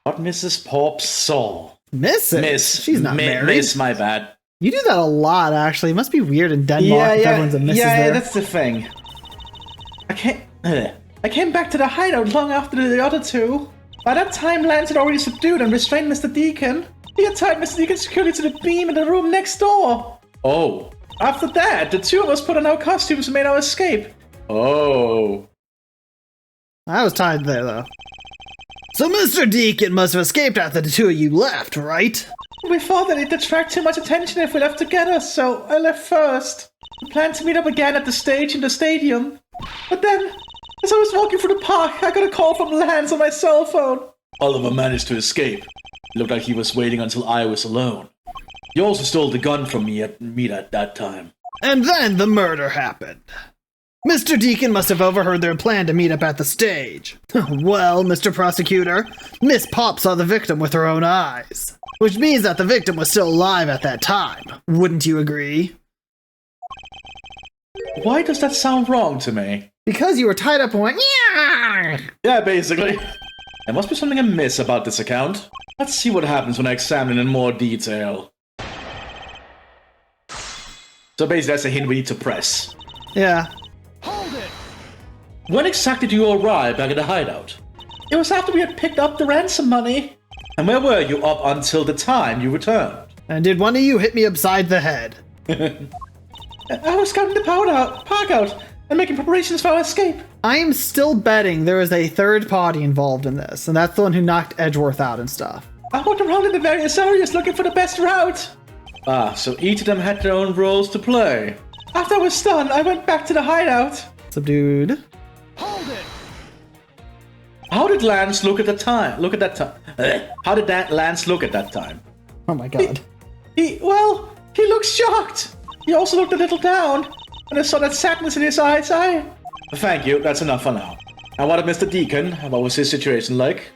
What Mrs. Pops saw. Miss? She's not married. Miss, my bad. You do that a lot, actually. It must be weird in Denmark if everyone's a Mrs. there. Yeah, that's the thing. I came back to the hideout long after the other two. By that time, Lance had already subdued and restrained Mr. Deacon. He had tied Mr. Deacon securely to the beam in the room next door. Oh. After that, the two of us put on our costumes and made our escape. Oh. I was tied there, though. So Mr. Deacon must have escaped after the two of you left, right? We thought that it'd attract too much attention if we left together, so I left first. We planned to meet up again at the stage in the stadium. But then, as I was walking through the park, I got a call from Lance on my cell phone. Oliver managed to escape. It looked like he was waiting until I was alone. He also stole the gun from me at that time. And then the murder happened. Mr. Deacon must have overheard their plan to meet up at the stage. Well, Mr. Prosecutor, Miss Pop saw the victim with her own eyes. Which means that the victim was still alive at that time. Wouldn't you agree? Why does that sound wrong to me? Because you were tied up and went, Yeah, basically. There must be something amiss about this account. Let's see what happens when I examine it in more detail. So basically that's a hint we need to press. Yeah. Hold it! When exactly do you arrive back at the hideout? It was after we had picked up the ransom money. And where were you up until the time you returned? And did one of you hit me upside the head? I was scouting the park out and making preparations for our escape. I am still betting there is a third party involved in this, and that's the one who knocked Edgeworth out and stuff. I walked around in the various areas looking for the best route. Ah, so each of them had their own roles to play. After I was done, I went back to the hideout. Subdued. Hold it! How did Lance look at the time? How did Lance look at that time? Oh my god. He looked shocked. He also looked a little down, and I saw that sadness in his eyes. Thank you, that's enough for now. And what of Mr. Deacon? What was his situation like?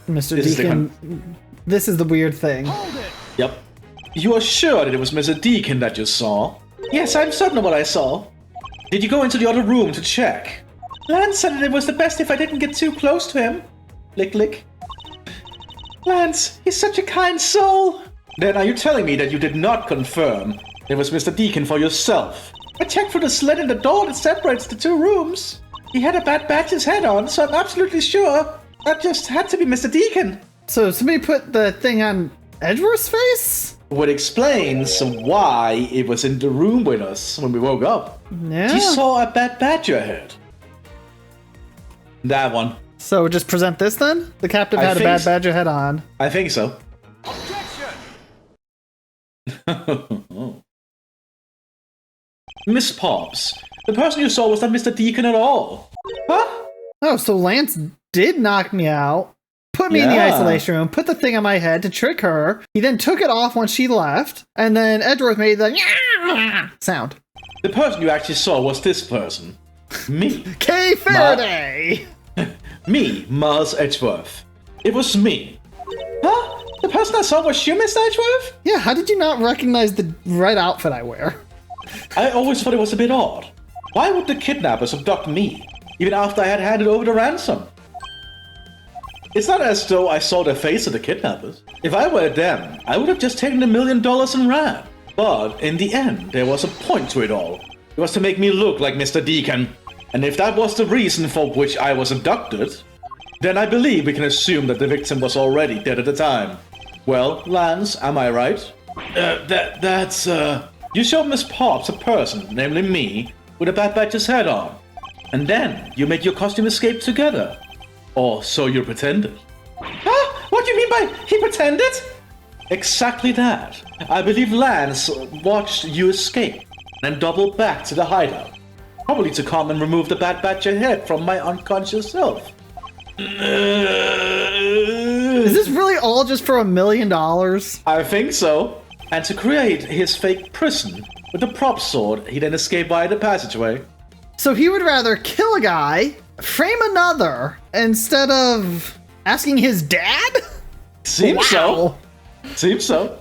Mr. Deacon, this is the weird thing. Hold it! Yep. You are sure that it was Mr. Deacon that you saw? Yes, I'm certain of what I saw. Did you go into the other room to check? Lance said that it was the best if I didn't get too close to him. Lick, lick. Lance, he's such a kind soul. Then are you telling me that you did not confirm it was Mr. Deacon for yourself? I checked through the slit in the door that separates the two rooms. He had a Bad Batch's head on, so I'm absolutely sure that just had to be Mr. Deacon. So somebody put the thing on Edgeworth's face? What explains why it was in the room with us when we woke up. Yeah. She saw a Bad Badger head. That one. So just present this then? The captive had a Bad Badger head on. I think so. Miss Pops, the person you saw was not Mr. Deacon at all. Huh? Oh, so Lance did knock me out, put me in the isolation room, put the thing on my head to trick her. He then took it off once she left, and then Edgeworth made the sound. The person you actually saw was this person. Me. Kay Faraday! Me, Mars Edgeworth. It was me. Huh? The person I saw was you, Mr. Edgeworth? Yeah, how did you not recognize the right outfit I wear? I always thought it was a bit odd. Why would the kidnappers abduct me, even after I had handed over the ransom? It's not as though I saw the face of the kidnappers. If I were them, I would have just taken $1 million and ran. But in the end, there was a point to it all. It was to make me look like Mr. Deacon. And if that was the reason for which I was abducted, then I believe we can assume that the victim was already dead at the time. Well, Lance, am I right? You showed Miss Pops a person, namely me, with a Bad Batch's head on. And then you made your costume escape together. Or so you pretended. Huh? What do you mean by he pretended? Exactly that. I believe Lance watched you escape, and doubled back to the hideout. Probably to come and remove the Bad Batcher head from my unconscious self. Is this really all just for $1 million? I think so. And to create his fake prison with the prop sword, he then escaped via the passageway. So he would rather kill a guy, frame another, instead of asking his dad? Seems so. Seems so.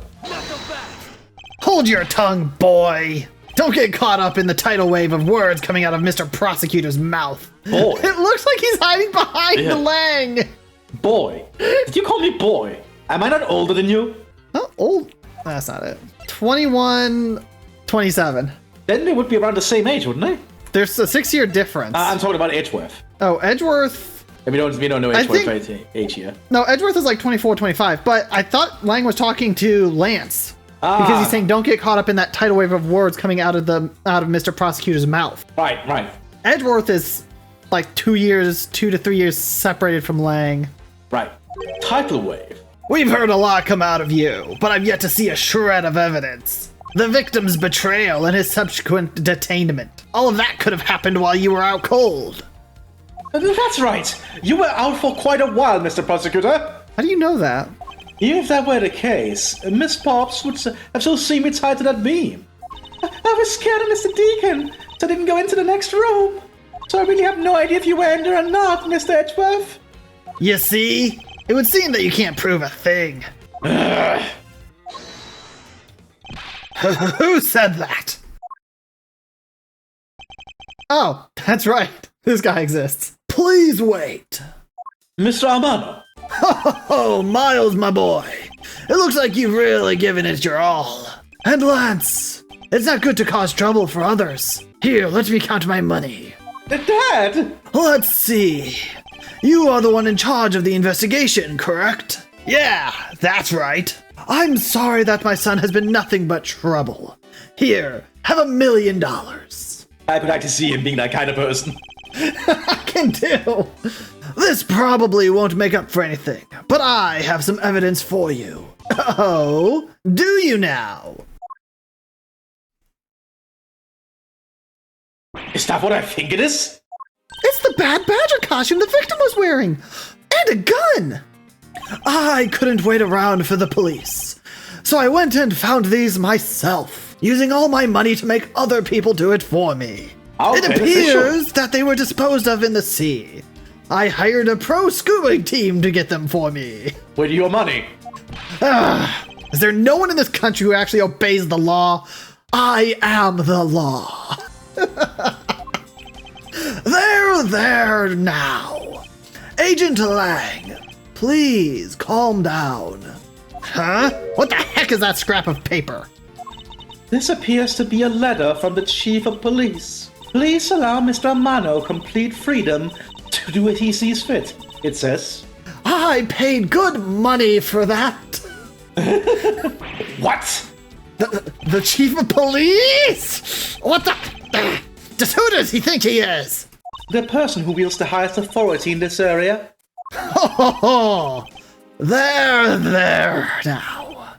Hold your tongue, boy. Don't get caught up in the tidal wave of words coming out of Mr. Prosecutor's mouth. Boy. It looks like he's hiding behind the Lang. Boy. Did you call me boy? Am I not older than you? Oh, old. That's not it. 21, 27. Then they would be around the same age, wouldn't they? There's a 6-year difference. I'm talking about Edgeworth. Oh, Edgeworth. We don't know Edgeworth age here. No, Edgeworth is like 24, 25. But I thought Lang was talking to Lance. Because he's saying don't get caught up in that tidal wave of words coming out of Mr. Prosecutor's mouth. Right. Edgeworth is like 2 to 3 years separated from Lang. Right. Tidal wave. We've heard a lot come out of you, but I've yet to see a shred of evidence. The victim's betrayal and his subsequent detainment. All of that could have happened while you were out cold. That's right. You were out for quite a while, Mr. Prosecutor. How do you know that? If that were the case, Miss Pops would have still seen me tied to that beam. I was scared of Mr. Deacon, so I didn't go into the next room. So I really have no idea if you were in there or not, Mr. Edgeworth. You see? It would seem that you can't prove a thing. Who said that? Oh, that's right. This guy exists. Please wait. Mr. Armano. Oh, Miles, my boy. It looks like you've really given it your all. And Lance, it's not good to cause trouble for others. Here, let me count my money. Dad! Let's see. You are the one in charge of the investigation, correct? Yeah, that's right. I'm sorry that my son has been nothing but trouble. Here, have $1 million. I would like to see him being that kind of person. I can do. This probably won't make up for anything, but I have some evidence for you. Oh, do you now? Is that what I think it is? It's the Bad Badger costume the victim was wearing! And a gun! I couldn't wait around for the police, so I went and found these myself, using all my money to make other people do it for me. It appears that they were disposed of in the sea. I hired a pro scuba team to get them for me. With your money? Is there no one in this country who actually obeys the law? I am the law. There now. Agent Lang, please calm down. Huh? What the heck is that scrap of paper? This appears to be a letter from the Chief of Police. Please allow Mr. Armano complete freedom to do what he sees fit, it says. I paid good money for that. What? The Chief of Police? What the? Just who does he think he is? The person who wields the highest authority in this area. Oh, there now.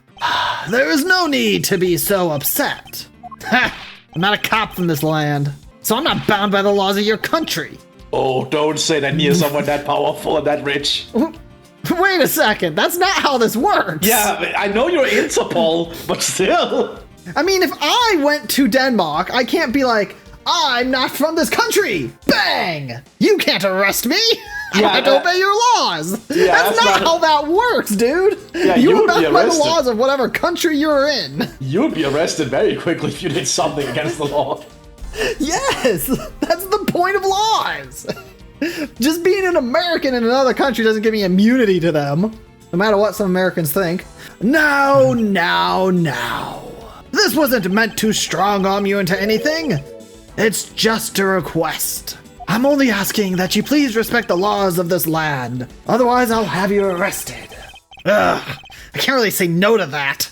There is no need to be so upset. Ha! I'm not a cop from this land, so I'm not bound by the laws of your country. Oh, don't say that near someone that powerful and that rich. Wait a second, that's not how this works. Yeah, I know you're Interpol, but still. I mean, if I went to Denmark, I can't be like, I'm not from this country. Bang! You can't arrest me. Yeah, I have to obey your laws. Yeah, that's not how that works, dude. Yeah, you're bound by the laws of whatever country you're in. You'd be arrested very quickly if you did something against the law. Yes, that's the point of laws. Just being an American in another country doesn't give me immunity to them, no matter what some Americans think. Now. This wasn't meant to strong-arm you into anything. It's just a request. I'm only asking that you please respect the laws of this land. Otherwise, I'll have you arrested. Ugh, I can't really say no to that.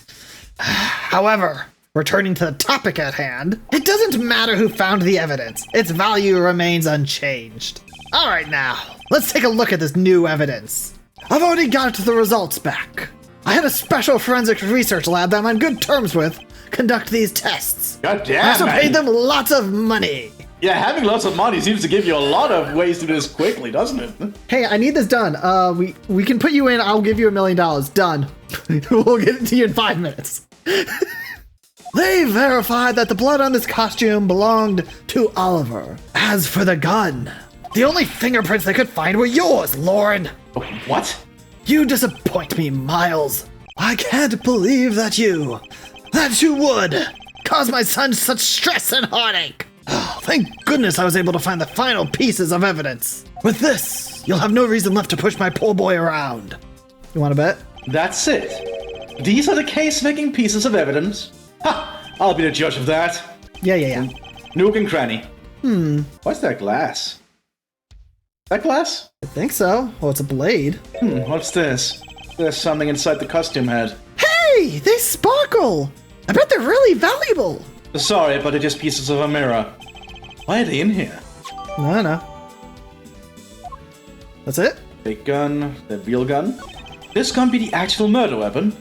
However, returning to the topic at hand, it doesn't matter who found the evidence. Its value remains unchanged. All right now, let's take a look at this new evidence. I've already got the results back. I had a special forensic research lab that I'm on good terms with conduct these tests. God damn, I also paid them lots of money. Yeah, having lots of money seems to give you a lot of ways to do this quickly, doesn't it? Hey, I need this done. We can put you in. I'll give you $1 million. Done. We'll get it to you in 5 minutes. They verified that the blood on this costume belonged to Oliver. As for the gun, the only fingerprints they could find were yours, Lauren. What? You disappoint me, Miles. I can't believe that you would cause my son such stress and heartache. Oh, thank goodness I was able to find the final pieces of evidence. With this, you'll have no reason left to push my poor boy around. You want to bet? That's it. These are the case-making pieces of evidence. Ha! I'll be the judge of that. Yeah. Nook and cranny. What's that glass? That glass? I think so. Oh, it's a blade. What's this? There's something inside the costume head. Hey, they sparkle! I bet they're really valuable. Sorry, but they're just pieces of a mirror. Why are they in here? No. That's it? Big gun, the real gun. This can't be the actual murder weapon.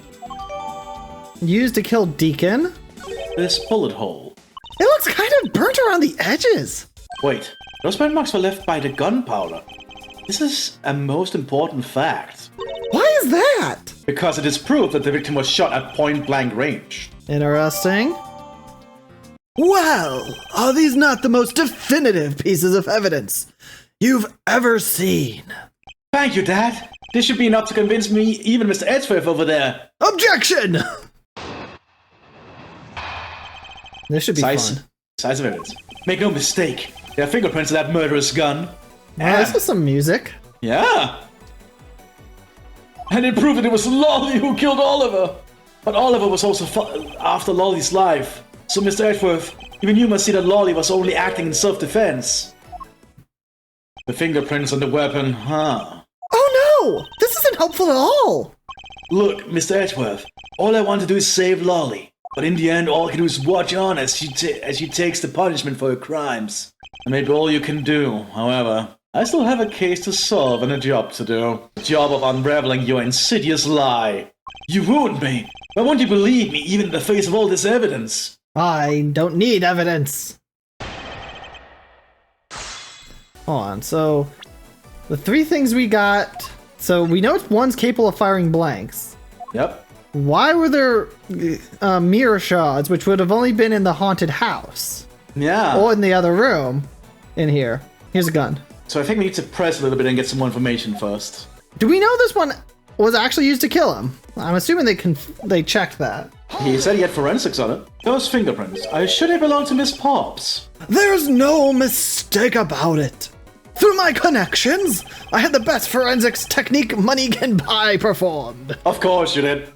Used to kill Deacon? This bullet hole. It looks kind of burnt around the edges. Wait, those burn marks were left by the gunpowder. This is a most important fact. Why is that? Because it is proof that the victim was shot at point-blank range. Interesting. Well, are these not the most definitive pieces of evidence you've ever seen? Thank you, Dad. This should be enough to convince me, even Mr. Edgeworth over there. Objection! This should be fun. Size of evidence. Make no mistake. There are fingerprints of that murderous gun. This is some music. Yeah. And it proved that it was Lolly who killed Oliver. But Oliver was also after Lolly's life. So, Mr. Edgeworth, even you must see that Lolly was only acting in self-defense. The fingerprints on the weapon, huh? Oh no! This isn't helpful at all! Look, Mr. Edgeworth, all I want to do is save Lolly. But in the end, all I can do is watch on as she takes the punishment for her crimes. And maybe all you can do, however, I still have a case to solve and a job to do. The job of unraveling your insidious lie. You ruined me. Why won't you believe me, even in the face of all this evidence? I don't need evidence. Hold on, so the three things we got. So we know one's capable of firing blanks. Yep. Why were there mirror shards, which would have only been in the haunted house? Yeah. Or in the other room in here. Here's a gun. So I think we need to press a little bit and get some more information first. Do we know this one was actually used to kill him? I'm assuming they checked that. He said he had forensics on it. Those fingerprints, I should they belong to Miss Pops? There's no mistake about it. Through my connections, I had the best forensics technique money can buy performed. Of course you did.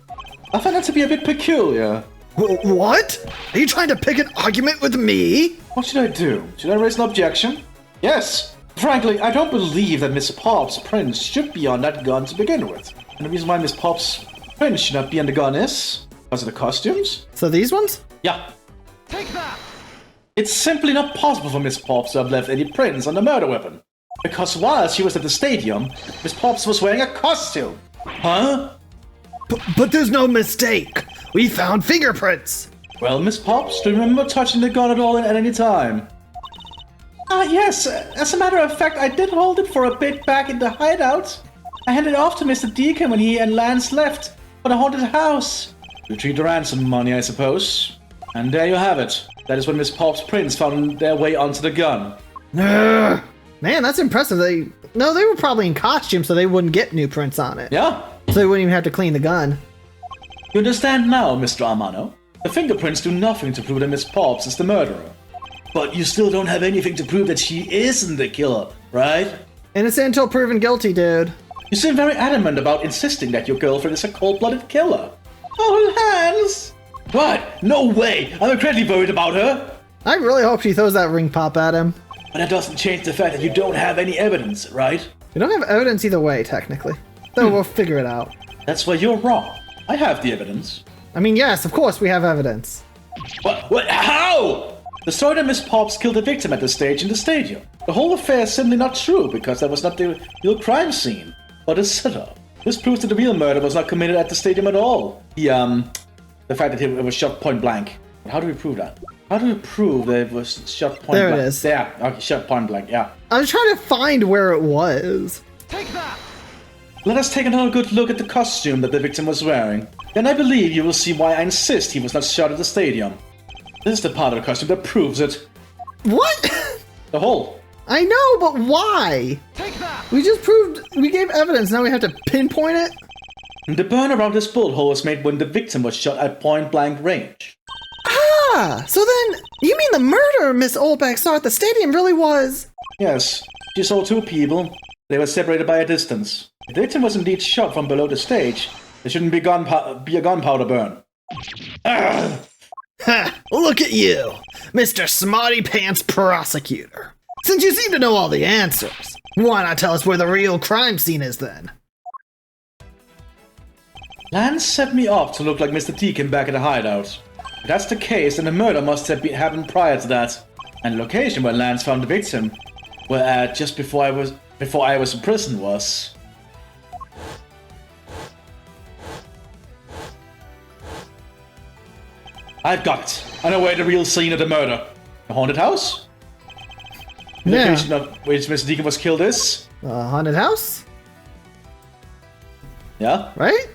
I find that to be a bit peculiar. What? Are you trying to pick an argument with me? What should I do? Should I raise an objection? Yes. Frankly, I don't believe that Miss Pop's prints should be on that gun to begin with. And the reason why Miss Pop's prints should not be on the gun is because of the costumes? So these ones? Yeah. Take that! It's simply not possible for Miss Pops to have left any prints on the murder weapon. Because while she was at the stadium, Miss Pops was wearing a costume. Huh? But there's no mistake. We found fingerprints. Well, Miss Pops, do you remember touching the gun at all at any time? Yes. As a matter of fact, I did hold it for a bit back in the hideout. I handed it off to Mr. Deacon when he and Lance left for the haunted house. You retrieved the ransom money, I suppose. And there you have it. That is when Miss Pop's prints found their way onto the gun. Man, that's impressive. They were probably in costume, so they wouldn't get new prints on it. Yeah. So they wouldn't even have to clean the gun. You understand now, Mr. Amano? The fingerprints do nothing to prove that Miss Pops is the murderer. But you still don't have anything to prove that she isn't the killer, right? Innocent until proven guilty, dude. You seem very adamant about insisting that your girlfriend is a cold-blooded killer. Oh, Lance! What? No way! I'm incredibly worried about her! I really hope she throws that ring pop at him. But that doesn't change the fact that you don't have any evidence, right? We don't have evidence either way, technically. So we'll figure it out. That's where you're wrong. I have the evidence. I mean, yes, of course we have evidence. What? How? The story that Miss Pops killed the victim at the stage in the stadium. The whole affair is simply not true because that was not the real crime scene, but a setup. This proves that the real murder was not committed at the stadium at all. The fact that it was shot point blank. But how do we prove that? How do we prove that it was shot point blank? There it is. There. Okay, shot point blank, yeah. I was trying to find where it was. Take that! Let us take another good look at the costume that the victim was wearing. Then I believe you will see why I insist he was not shot at the stadium. This is the part of the costume that proves it. What? The hole. I know, but why? Take that! We just proved, we gave evidence, now we have to pinpoint it? The burn around this bullet hole was made when the victim was shot at point blank range. So then, you mean the murder Miss Olbeck saw at the stadium really was... Yes, she saw two people. They were separated by a distance. The victim was indeed shot from below the stage. There shouldn't be a gunpowder burn. Ugh. Ha! Look at you, Mr. Smarty Pants Prosecutor. Since you seem to know all the answers, why not tell us where the real crime scene is then? Lance set me up to look like Mr. Deacon back at the hideout. If that's the case, then the murder must have happened prior to that. And the location where Lance found the victim, where just before I was in prison was... I've got it. I know where the real scene of the murder. The haunted house? The location of which Mr. Deacon was killed is? Haunted house? Yeah? Right?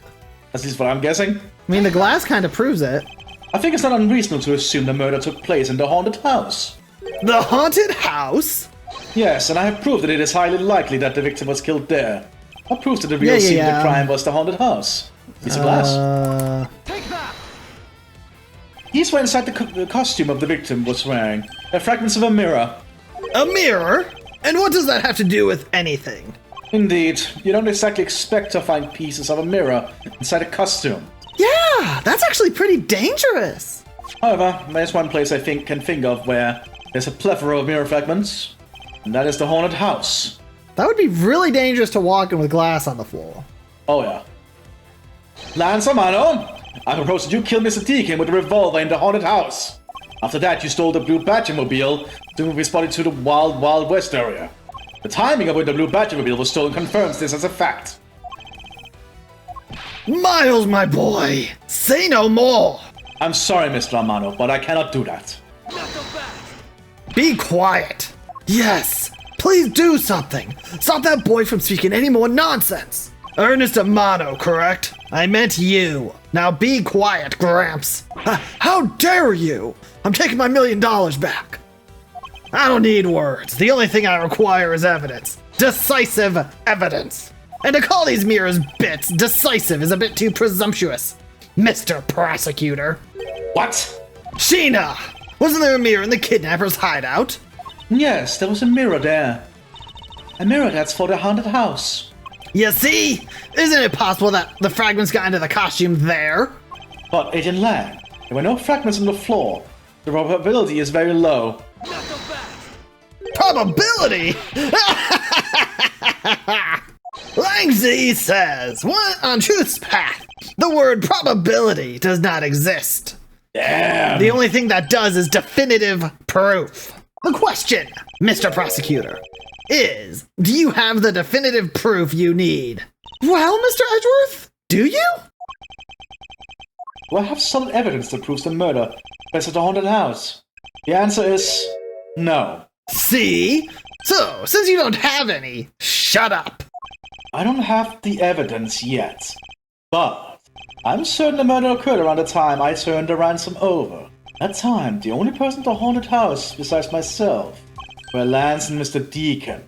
At least what I'm guessing. I mean, the glass kind of proves it. I think it's not unreasonable to assume the murder took place in the haunted house. The haunted house? Yes, and I have proved that it is highly likely that the victim was killed there. What proves that the real scene of the crime was the haunted house? It's a glass. Take that! These were inside the costume of the victim was wearing. They're fragments of a mirror. A mirror? And what does that have to do with anything? Indeed, you don't exactly expect to find pieces of a mirror inside a costume. Yeah, that's actually pretty dangerous. However, there's one place I can think of where there's a plethora of mirror fragments, and that is the haunted house. That would be really dangerous to walk in with glass on the floor. Oh yeah. Lance Amano, I propose that you kill Mr. Deacon with a revolver in the haunted house. After that, you stole the blue Batmobile to be spotted to the Wild Wild West area. The timing of when the blue Batmobile was stolen confirms this as a fact. Miles, my boy, say no more. I'm sorry, Mr. Amano, but I cannot do that. Be quiet. Yes, please do something. Stop that boy from speaking any more nonsense. Ernest Amano, correct? I meant you. Now be quiet, Gramps. How dare you? I'm taking my $1 million back. I don't need words. The only thing I require is evidence. Decisive evidence. And to call these mirrors bits decisive is a bit too presumptuous, Mr. Prosecutor. What? Sheena! Wasn't there a mirror in the kidnapper's hideout? Yes, there was a mirror there. A mirror that's for the haunted house. You see? Isn't it possible that the fragments got into the costume there? But, Agent Lang, there were no fragments on the floor. The probability is very low. Probability? Langzy says, what on Truth's path? The word probability does not exist. Damn. The only thing that does is definitive proof. The question, Mr. Prosecutor, is, do you have the definitive proof you need? Well, Mr. Edgeworth, do you? Do I have solid evidence that proves the murder was at the haunted house? The answer is no. See? So, since you don't have any, shut up. I don't have the evidence yet, but I'm certain the murder occurred around the time I turned the ransom over. At that time, the only person at the haunted house besides myself were Lance and Mr. Deacon.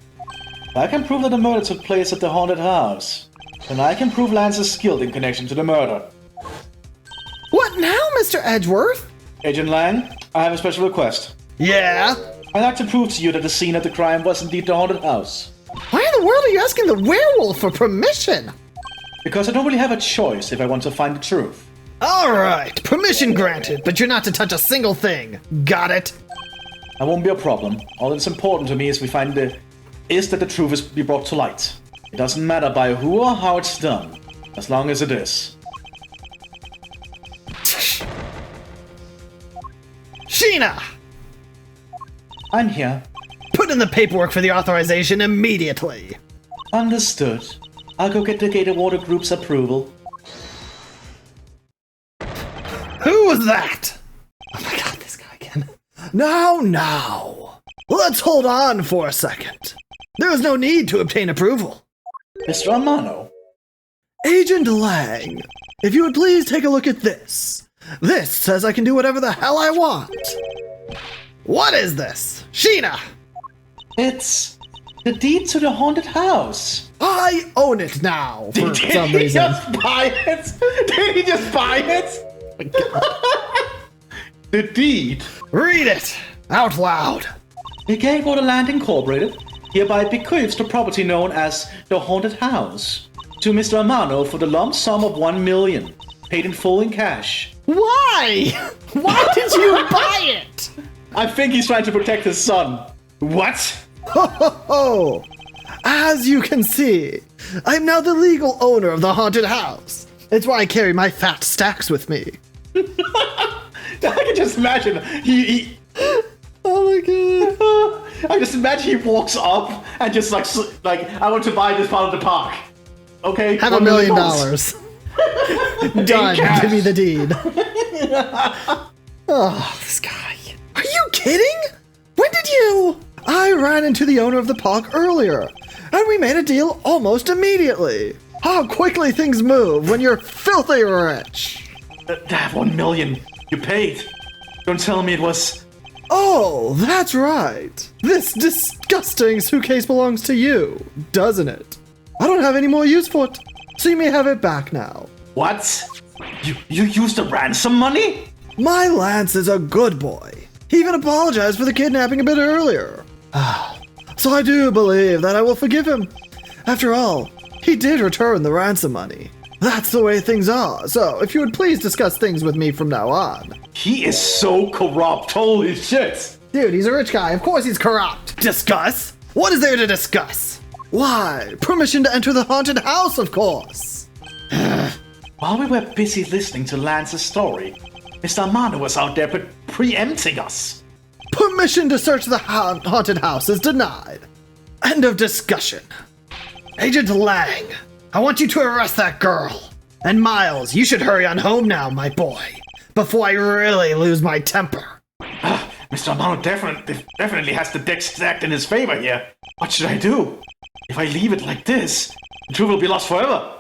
If I can prove that the murder took place at the haunted house, then I can prove Lance's guilt in connection to the murder. What now, Mr. Edgeworth? Agent Lang, I have a special request. Yeah? I'd like to prove to you that the scene of the crime was indeed the haunted house. Why in the world are you asking the werewolf for permission? Because I don't really have a choice if I want to find the truth. Alright, permission granted, but you're not to touch a single thing. Got it? That won't be a problem. All that's important to me is that the truth is be brought to light. It doesn't matter by who or how it's done, as long as it is. Sheena! I'm here. Put in the paperwork for the authorization immediately. Understood. I'll go get the Gator Water Group's approval. Who was that? Oh my god, this guy again. Now. Let's hold on for a second. There is no need to obtain approval. Mr. Amano. Agent Lang, if you would please take a look at this. This says I can do whatever the hell I want. What is this? Sheena! It's the deed to the haunted house. I own it now, for some Did he reason. just buy it? Did he just buy it? The deed. Read it! Out loud! The Gatewater Land Incorporated hereby bequeaths the property known as the Haunted House to Mr. Amano for the lump sum of 1 million, paid in full in cash. Why? Why did you buy it? I think he's trying to protect his son. What? Ho ho ho! As you can see, I'm now the legal owner of the haunted house. It's why I carry my fat stacks with me. I can just imagine he Oh my god. I just imagine he walks up and just like I want to buy this part of the park. Okay, Have $1 $1 million. Done. cash. Give me the deed. Oh, this guy. Are you kidding? When did you? I ran into the owner of the park earlier, and we made a deal almost immediately. How quickly things move when you're filthy rich. That 1 million you paid. Don't tell me it was. Oh, that's right. This disgusting suitcase belongs to you, doesn't it? I don't have any more use for it, so you may have it back now. What? You used the ransom money? My Lance is a good boy. He even apologized for the kidnapping a bit earlier. So I do believe that I will forgive him. After all, he did return the ransom money. That's the way things are, so if you would please discuss things with me from now on. He is so corrupt. Holy shit. Dude, he's a rich guy. Of course he's corrupt. Discuss? What is there to discuss? Why, permission to enter the haunted house, of course. While we were busy listening to Lance's story, Mr. Amano was out there preempting us. Permission to search the haunted house is denied. End of discussion. Agent Lang, I want you to arrest that girl. And Miles, you should hurry on home now, my boy, before I really lose my temper. Mr. Amano definitely has the deck stacked in his favor here. What should I do? If I leave it like this, the truth will be lost forever.